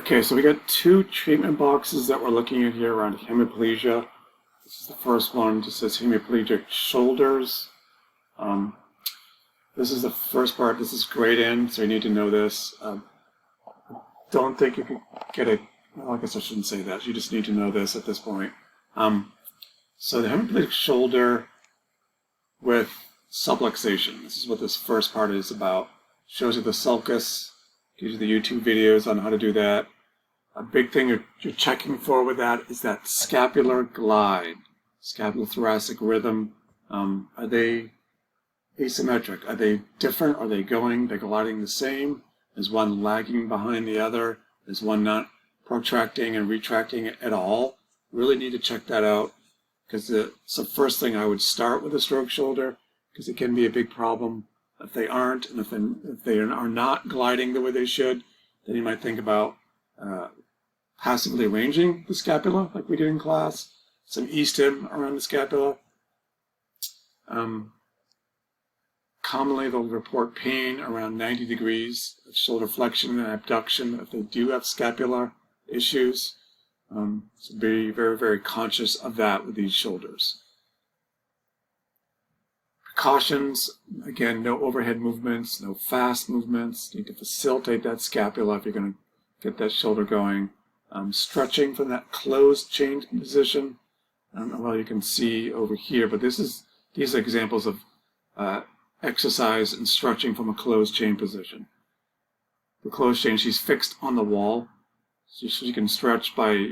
Okay, so we got two treatment boxes that we're looking at here around hemiplegia. This is the first one, just says hemiplegic shoulders. Um, this is the first part. This is grade N, so you need to know this. Don't think you can get a, well, I guess I shouldn't say that. You just need to know this at this point. So the hemiplegic shoulder with subluxation. This is what this first part is about. Shows you the sulcus, gives you the YouTube videos on how to do that. A big thing you're checking for with that is that scapular glide, scapulothoracic rhythm. Are they asymmetric? Are they different? Are they they're gliding the same? Is one lagging behind the other? Is one not protracting and retracting at all? Really need to check that out, because it's the first thing I would start with a stroke shoulder, because it can be a big problem if they aren't, and if they are not gliding the way they should. Then you might think about passively arranging the scapula, like we did in class. Some e-stim around the scapula. Commonly, they'll report pain around 90 degrees of shoulder flexion and abduction if they do have scapular issues. So be very, very conscious of that with these shoulders. Precautions, again, no overhead movements, no fast movements. You need to facilitate that scapula if you're going to get that shoulder going. Stretching from that closed chain position. I don't know how you can see over here, but these are examples of exercise and stretching from a closed chain position. The closed chain, she's fixed on the wall, so she can stretch by,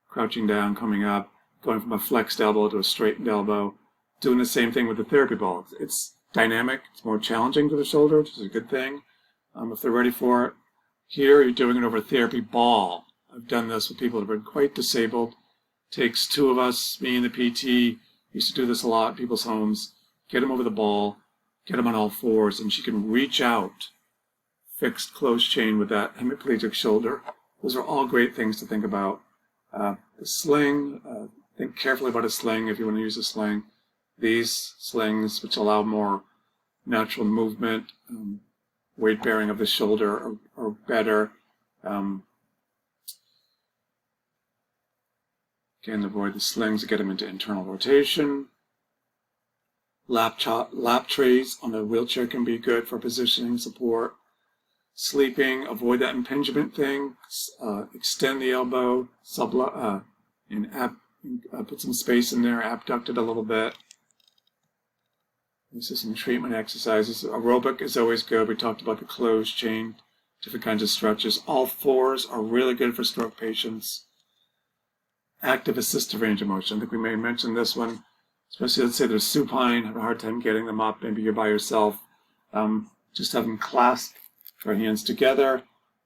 crouching down, coming up, going from a flexed elbow to a straightened elbow, doing the same thing with the therapy ball. It's dynamic, it's more challenging to the shoulder, which is a good thing. If they're ready for it. Here, you're doing it over a therapy ball. I've done this with people that have been quite disabled. Takes two of us, me and the PT, used to do this a lot at people's homes. Get them over the ball, get them on all fours, and she can reach out, fixed closed chain with that hemiplegic shoulder. Those are all great things to think about. The sling, think carefully about a sling if you want to use a sling. These slings, which allow more natural movement, weight bearing of the shoulder, are better. Again, avoid the slings to get them into internal rotation. Lap trays on the wheelchair can be good for positioning support. Sleeping, avoid that impingement thing. Extend the elbow, put some space in there, abduct it a little bit. This is some treatment exercises. Aerobic is always good. We talked about the closed chain, different kinds of stretches. All fours are really good for stroke patients. Active assistive range of motion. I think we may mention this one, especially let's say they're supine, have a hard time getting them up, maybe you're by yourself. Just have them clasp their hands together,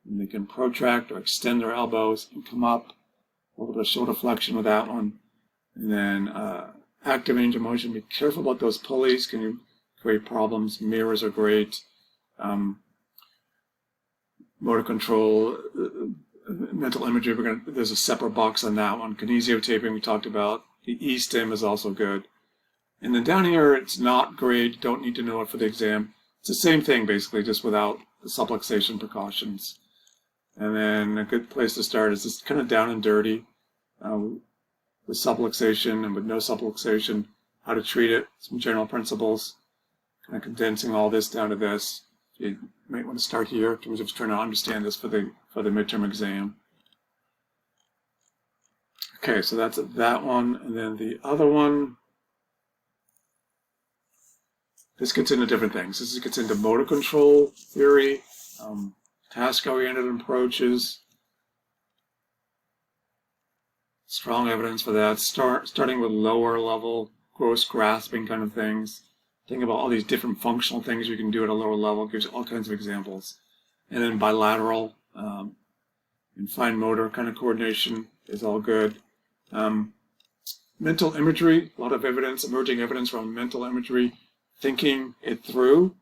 and they can protract or extend their elbows and come up. A little bit of shoulder flexion with that one. And then active range of motion. Be careful about those pulleys, can create problems. Mirrors are great. Motor control, mental imagery, there's a separate box on that one. Kinesiotaping we talked about. The e-stim is also good. And then down here, it's not great. Don't need to know it for the exam. It's the same thing, basically, just without the subluxation precautions. And then a good place to start is just kind of down and dirty with subluxation and with no subluxation, how to treat it, some general principles, kind of condensing all this down to this. You might want to start here in terms of trying to understand this for the midterm exam. Okay, so that's that one. And then the other one, this gets into different things. This gets into motor control theory, task-oriented approaches, strong evidence for that, starting with lower level, gross grasping kind of things. Think about all these different functional things you can do at a lower level. It gives you all kinds of examples. And then bilateral and fine motor kind of coordination is all good. Mental imagery, a lot of evidence, emerging evidence around mental imagery, thinking it through.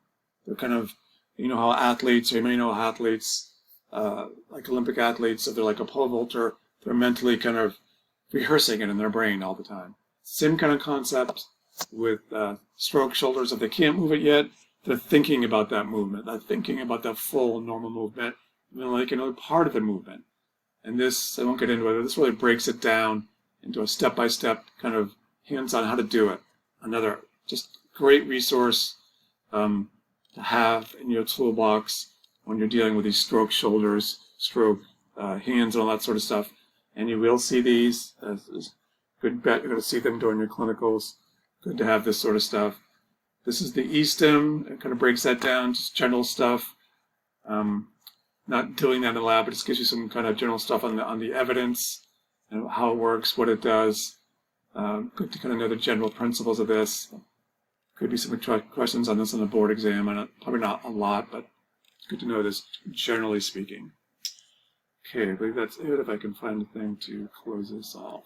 They're kind of, how athletes, or you may know athletes, like Olympic athletes, if they're like a pole vaulter, they're mentally kind of rehearsing it in their brain all the time. Same kind of concept with stroke shoulders. If they can't move it yet, they're thinking about that movement. They're thinking about that full normal movement, like part of the movement. And this, I won't get into it, this really breaks it down into a step-by-step kind of hands-on how to do it. Another just great resource to have in your toolbox when you're dealing with these stroke shoulders, stroke hands, and all that sort of stuff. And you will see these. Good bet you're going to see them during your clinicals. Good to have this sort of stuff. This is the E-stim. It kind of breaks that down, just general stuff. Not doing that in the lab, but it just gives you some kind of general stuff on the evidence and how it works, what it does. Good to kind of know the general principles of this. Could be some questions on this on the board exam. Probably not a lot, but it's good to know this generally speaking. Okay, I believe that's it. If I can find a thing to close this off.